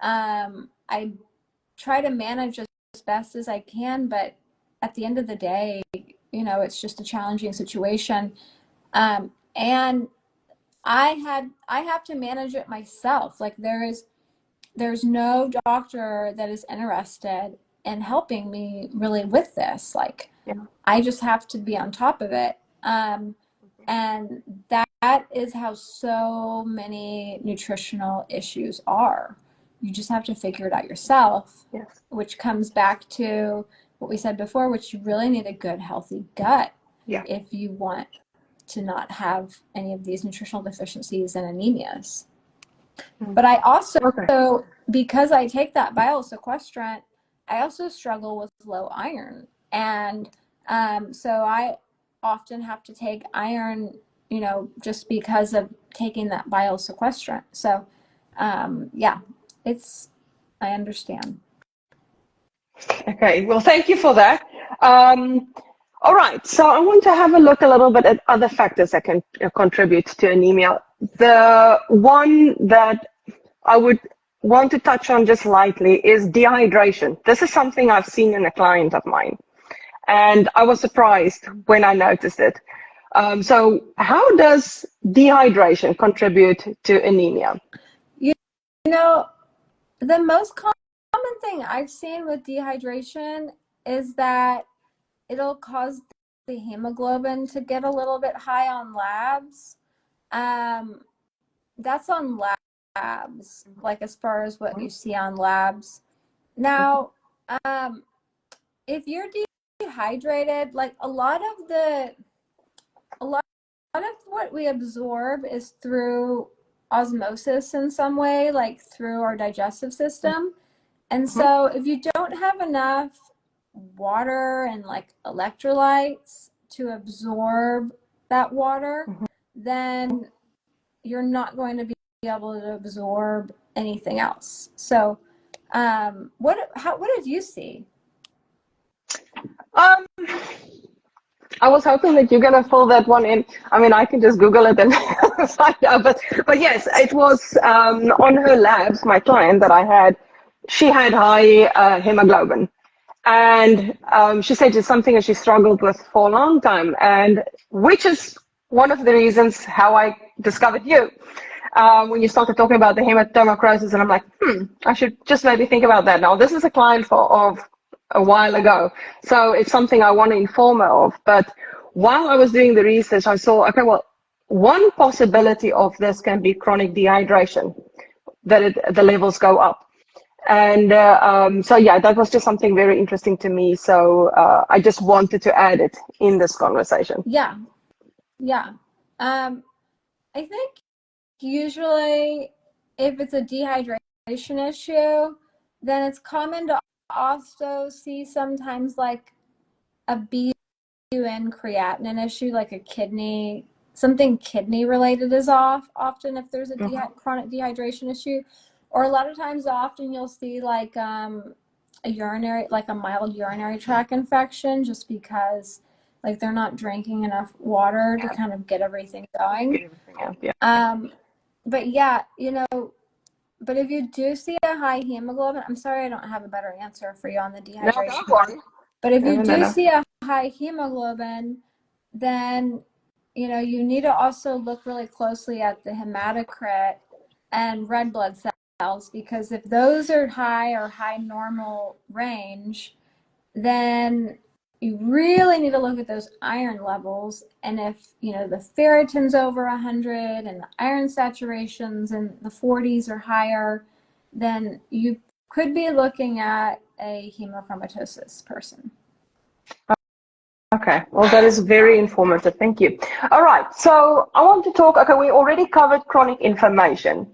I try to manage as best as I can, but at the end of the day, you know, it's just a challenging situation. And I have to manage it myself. Like there's no doctor that is interested in helping me really with this. Like I just have to be on top of it. And that is how so many nutritional issues are. You just have to figure it out yourself, which comes back to what we said before, which you really need a good, healthy gut Yeah. if you want to not have any of these nutritional deficiencies and anemias. But I also, because I take that bile sequestrant, I also struggle with low iron. And so I often have to take iron, you know, just because of taking that bile sequestrant. So yeah, I understand. Okay, well, thank you for that. All right, so I want to have a look a little bit at other factors that can contribute to anemia. The one that I would want to touch on just lightly is dehydration. This is something I've seen in a client of mine, and I was surprised when I noticed it. So how does dehydration contribute to anemia? You know, the most common thing I've seen with dehydration is that it'll cause the hemoglobin to get a little bit high on labs. That's on labs, like as far as what you see on labs. Now, if you're dehydrated, like a lot of what we absorb is through osmosis in some way, like through our digestive system. And so if you don't have enough water and like electrolytes to absorb that water, then you're not going to be able to absorb anything else. So what did you see? I was hoping that you're going to fill that one in. I mean, I can just Google it and find out. But yes, it was on her labs, my client that I had, she had high hemoglobin. And she said it's something that she struggled with for a long time, and which is one of the reasons how I discovered you. When you started talking about the hematochromatosis, and I'm like, I should just maybe think about that now. This is a client of a while ago, so it's something I want to inform her of. But while I was doing the research, I saw, okay, well, one possibility of this can be chronic dehydration, that the levels go up. And so, yeah, that was just something very interesting to me. So I just wanted to add it in this conversation. Yeah. Yeah. I think usually if it's a dehydration issue, then it's common to also see sometimes like a BUN creatinine issue, like a kidney, something kidney related is off often if there's a chronic dehydration issue. Or a lot of times often you'll see like a mild urinary tract infection just because like they're not drinking enough water to kind of get everything going. But yeah, but if you do see a high hemoglobin, I'm sorry I don't have a better answer for you on the dehydration. No, but if you do see a high hemoglobin, then you need to also look really closely at the hematocrit and red blood cells, because if those are high or high normal range, then you really need to look at those iron levels. And if the ferritin's over 100 and the iron saturations in the 40s or higher, then you could be looking at a hemochromatosis person. Okay, well, that is very informative. Thank you. All right, so I want to talk, okay, we already covered chronic inflammation.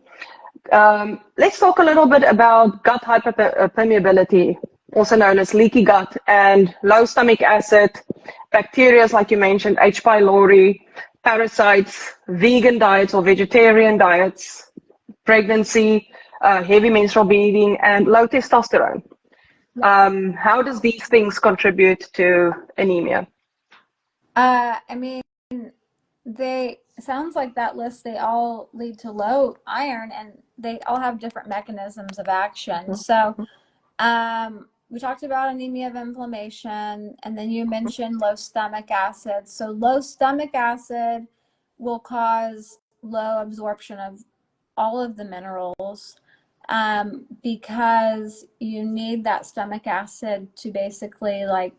Let's talk a little bit about gut hyperpermeability, also known as leaky gut, and low stomach acid, bacteria, like you mentioned, H-Pylori, parasites, vegan diets or vegetarian diets, pregnancy, heavy menstrual bleeding, and low testosterone. How does these things contribute to anemia? I mean, sounds like that list, they all lead to low iron and they all have different mechanisms of action. So we talked about anemia of inflammation, and then you mentioned low stomach acid. So low stomach acid will cause low absorption of all of the minerals, because you need that stomach acid to basically like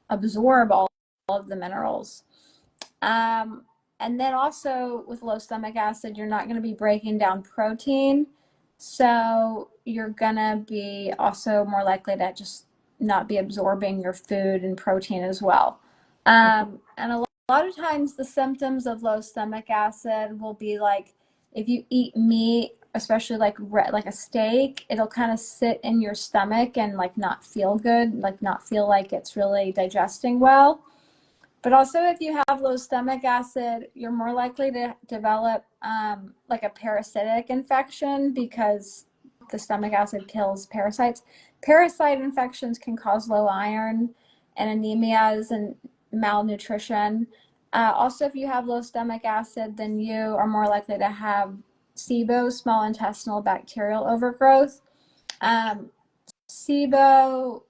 absorb all of the minerals. And then also with low stomach acid, you're not going to be breaking down protein. So you're going to be also more likely to just not be absorbing your food and protein as well. And a lot of times the symptoms of low stomach acid will be like if you eat meat, especially like a steak, it'll kind of sit in your stomach and like not feel good, like not feel like it's really digesting well. But also, if you have low stomach acid, you're more likely to develop like a parasitic infection because the stomach acid kills parasites. Parasite infections can cause low iron and anemias and malnutrition. Also, if you have low stomach acid, then you are more likely to have SIBO, small intestinal bacterial overgrowth. SIBO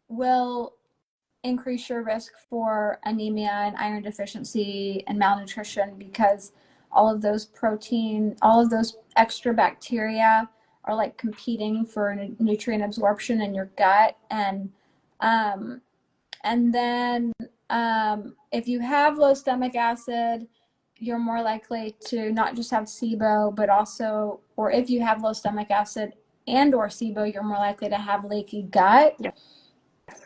will increase your risk for anemia and iron deficiency and malnutrition because all of those extra bacteria are like competing for nutrient absorption in your gut. And then if you have low stomach acid, you're more likely to not just have SIBO, but also, or if you have low stomach acid and or SIBO, you're more likely to have leaky gut. Yeah.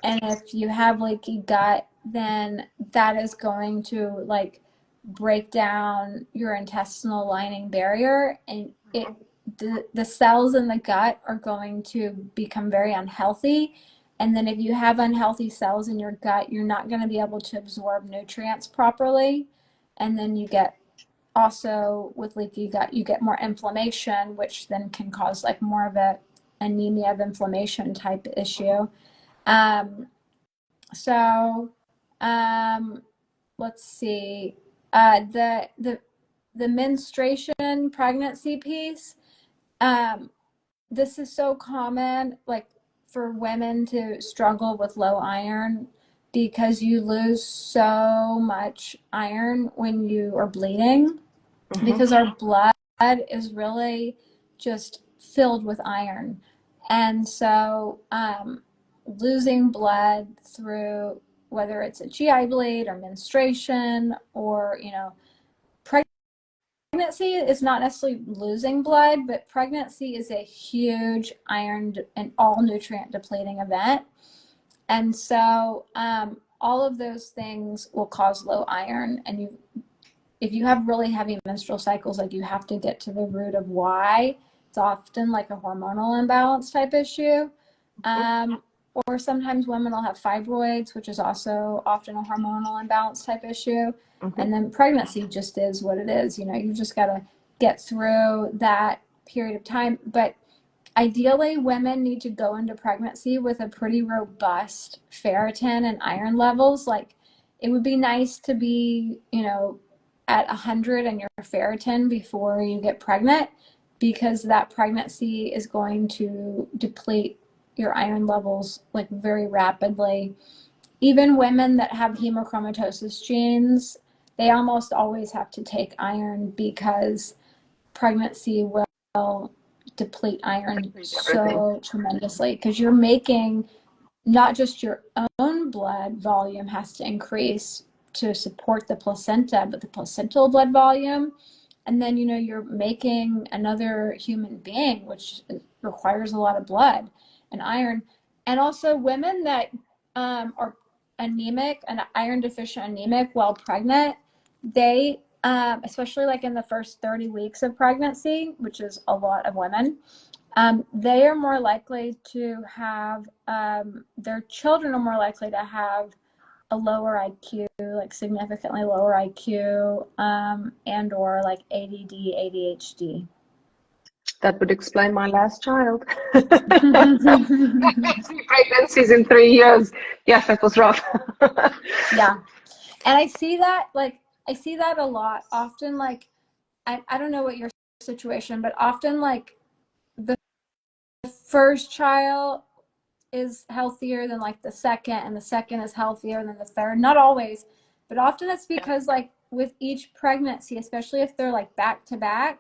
And if you have leaky gut, then that is going to like break down your intestinal lining barrier, and the cells in the gut are going to become very unhealthy. And then if you have unhealthy cells in your gut, you're not going to be able to absorb nutrients properly. And then you get also with leaky gut, you get more inflammation, which then can cause like more of a anemia of inflammation type issue. Let's see, the menstruation pregnancy piece. This is so common, like for women to struggle with low iron because you lose so much iron when you are bleeding, because our blood is really just filled with iron. And so losing blood through whether it's a GI bleed or menstruation or, pregnancy is not necessarily losing blood, but pregnancy is a huge iron and all nutrient depleting event. And so all of those things will cause low iron. And if you have really heavy menstrual cycles, like you have to get to the root of why. It's often like a hormonal imbalance type issue. Or sometimes women will have fibroids, which is also often a hormonal imbalance type issue. And then pregnancy just is what it is. You just got to get through that period of time. But ideally, women need to go into pregnancy with a pretty robust ferritin and iron levels. Like it would be nice to be, at 100 in your ferritin before you get pregnant, because that pregnancy is going to deplete your iron levels like very rapidly. Even women that have hemochromatosis genes, they almost always have to take iron because pregnancy will deplete iron so tremendously, because you're making not just your own blood volume has to increase to support the placenta, but the placental blood volume. And then, you're making another human being, which requires a lot of blood and iron. And also women that are anemic and iron deficient anemic while pregnant, they, especially like in the first 30 weeks of pregnancy, which is a lot of women, they are more likely to have, their children are more likely to have a lower IQ, like significantly lower IQ, and or like ADD, ADHD. That would explain my last child. Pregnancies in 3 years. Yes, that was rough. Yeah. And I see that a lot. Often, like, I don't know what your situation, but often like the first child is healthier than like the second, and the second is healthier than the third. Not always, but often it's because like with each pregnancy, especially if they're like back to back,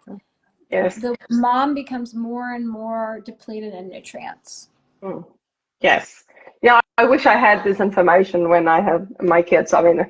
yes, the mom becomes more and more depleted in nutrients. Yes. Yeah, I wish I had this information when I have my kids. I mean,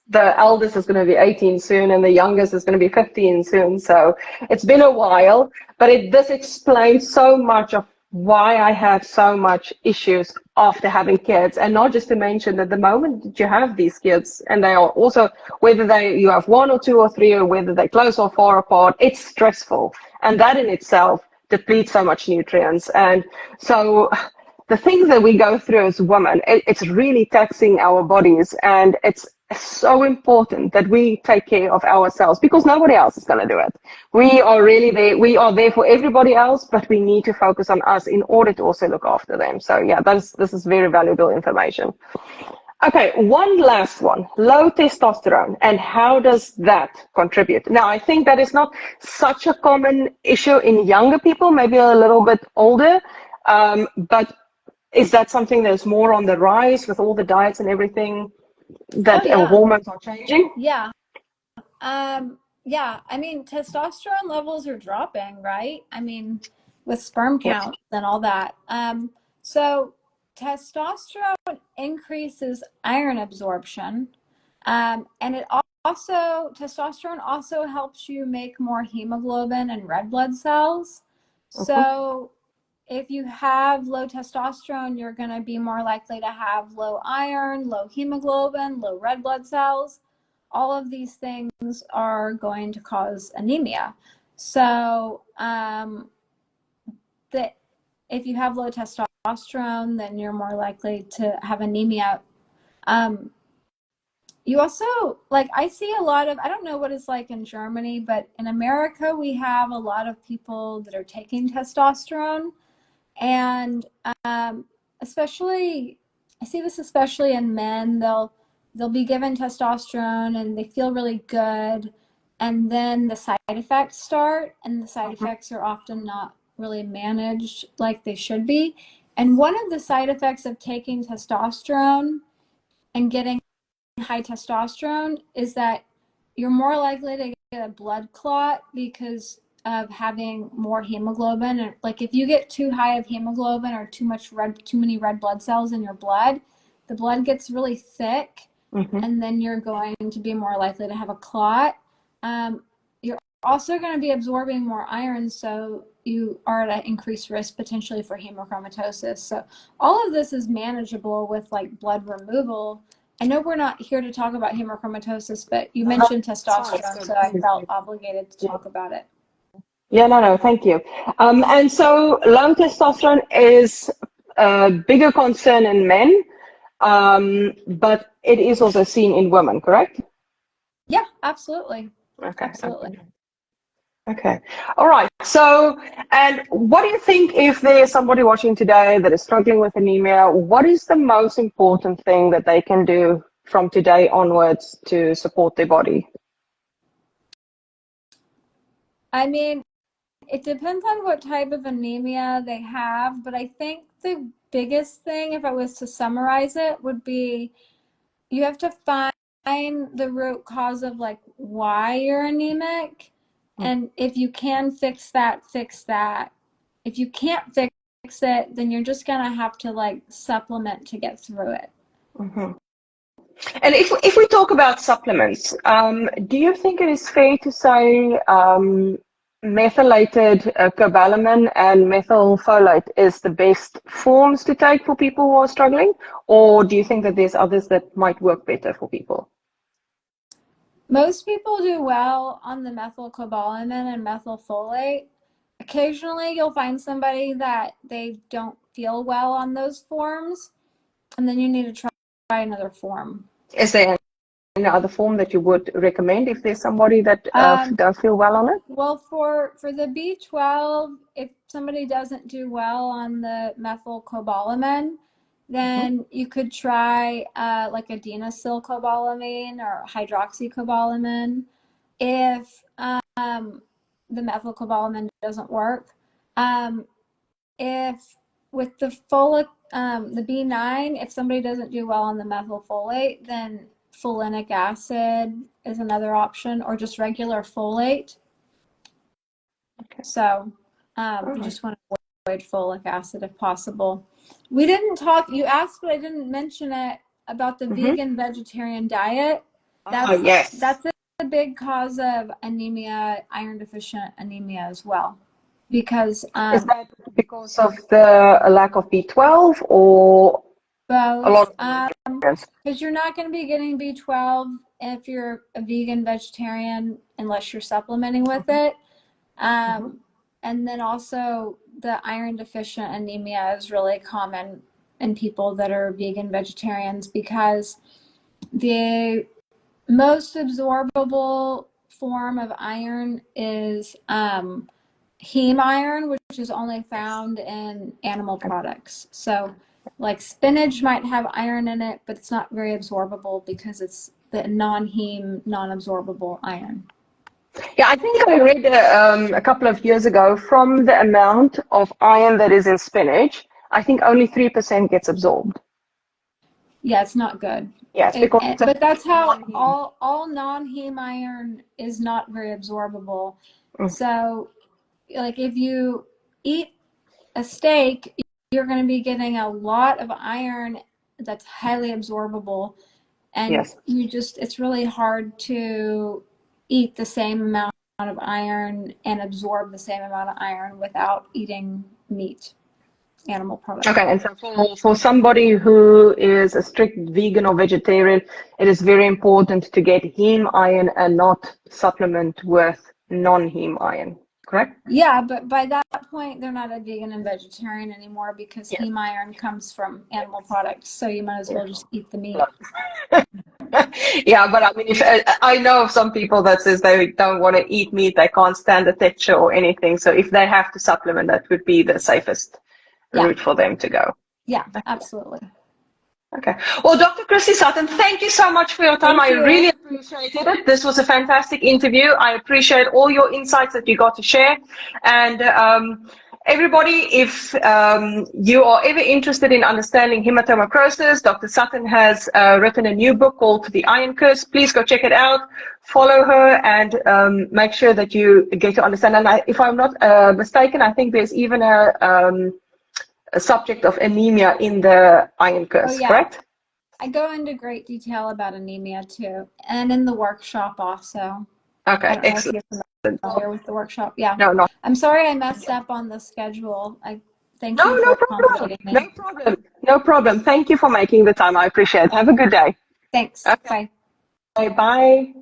the eldest is going to be 18 soon, and the youngest is going to be 15 soon. So it's been a while, but this explains so much of why I have so much issues after having kids. And not just to mention that the moment that you have these kids, and they are also, whether you have one or two or three, or whether they're close or far apart, it's stressful. And that in itself depletes so much nutrients. And so the things that we go through as women, it's really taxing our bodies, and it's so important that we take care of ourselves, because nobody else is going to do it. We are really there. We are there for everybody else, but we need to focus on us in order to also look after them. So yeah, this is very valuable information. Okay, one last one, low testosterone, and how does that contribute? Now, I think that is not such a common issue in younger people, maybe a little bit older, but is that something that's more on the rise with all the diets and everything, that hormones are changing? Yeah. Yeah, I mean, testosterone levels are dropping, right? I mean, with sperm count and all that. So testosterone increases iron absorption, and testosterone also helps you make more hemoglobin and red blood cells. So if you have low testosterone, you're going to be more likely to have low iron, low hemoglobin, low red blood cells. All of these things are going to cause anemia. So if you have low testosterone, then you're more likely to have anemia. You also, like, I see a lot of, I don't know what it's like in Germany, but in America, we have a lot of people that are taking testosterone. And especially, I see this especially in men. They'll be given testosterone and they feel really good, and then the side effects start, and the side effects are often not really managed like they should be. And one of the side effects of taking testosterone and getting high testosterone is that you're more likely to get a blood clot because of having more hemoglobin. And like, if you get too high of hemoglobin or too many red blood cells in your blood, the blood gets really thick, and then you're going to be more likely to have a clot. You're also going to be absorbing more iron, so you are at an increased risk potentially for hemochromatosis. So all of this is manageable with like blood removal. I know we're not here to talk about hemochromatosis, but you mentioned testosterone, so I felt obligated to talk about it. Yeah, no, thank you. And so low testosterone is a bigger concern in men, but it is also seen in women, correct? Yeah, absolutely. Okay. Absolutely. Okay. All right. So, and what do you think, if there's somebody watching today that is struggling with anemia, what is the most important thing that they can do from today onwards to support their body? I mean, it depends on what type of anemia they have, but I think the biggest thing, if I was to summarize it, would be you have to find the root cause of like why you're anemic. And if you can fix that, fix that. If you can't fix it, then you're just going to have to like supplement to get through it. And if we talk about supplements, do you think it is fair to say methylated cobalamin and methylfolate is the best forms to take for people who are struggling? Or do you think that there's others that might work better for people? Most people do well on the methylcobalamin and methylfolate. Occasionally, you'll find somebody that they don't feel well on those forms, and then you need to try another form. Is there any other form that you would recommend if there's somebody that don't feel well on it? Well, for the B12, if somebody doesn't do well on the methylcobalamin, then you could try like adenosylcobalamin or hydroxycobalamin. If the methylcobalamin doesn't work, if with the folic, the B9, if somebody doesn't do well on the methylfolate, then folinic acid is another option, or just regular folate. So you just want to avoid folic acid if possible. We didn't talk, you asked, but I didn't mention it, about the vegan vegetarian diet. That's a big cause of anemia, iron deficient anemia as well. Because is that because of the lack of B12, or A lot Both. of vegetarians. Because you're not going to be getting B12 if you're a vegan vegetarian unless you're supplementing with it. And then also the iron deficient anemia is really common in people that are vegan vegetarians because the most absorbable form of iron is heme iron, which is only found in animal products. So like spinach might have iron in it, but it's not very absorbable because it's the non-heme, non-absorbable iron. Yeah, I think I read a couple of years ago, from the amount of iron that is in spinach, I think only 3% gets absorbed. Yeah, it's not good. Yes, because it's But that's how non-heme. all non-heme iron is not very absorbable. Mm. So like if you eat a steak, you're going to be getting a lot of iron that's highly absorbable, and Yes. it's really hard to eat the same amount of iron and absorb the same amount of iron without eating meat, animal products. Okay, and so for somebody who is a strict vegan or vegetarian, it is very important to get heme iron and not supplement with non-heme iron, correct? Yeah, but by that point, they're not a vegan and vegetarian anymore because Yes. heme iron comes from animal products. So you might as well just eat the meat. Yeah, but I mean, if I know of some people that says they don't want to eat meat, they can't stand the texture or anything. So if they have to supplement, that would be the safest route for them to go. Yeah, absolutely. Okay. Well, Dr. Christy Sutton, thank you so much for your time. I really appreciated it. This was a fantastic interview. I appreciate all your insights that you got to share. And everybody, if you are ever interested in understanding hematomacrosis, Dr. Sutton has written a new book called The Iron Curse. Please go check it out. Follow her and make sure that you get to understand. And if I'm not mistaken, I think there's even a subject of anemia in the Iron Curse, correct? I go into great detail about anemia too, and in the workshop also. Okay, excellent. Familiar with the workshop? Yeah. No, no. I'm sorry I messed up on the schedule. I thank No, you no for problem. accommodating me. No problem. No problem. Thank you for making the time. I appreciate it. Have a good day. Thanks. Okay. Bye. Bye. Bye.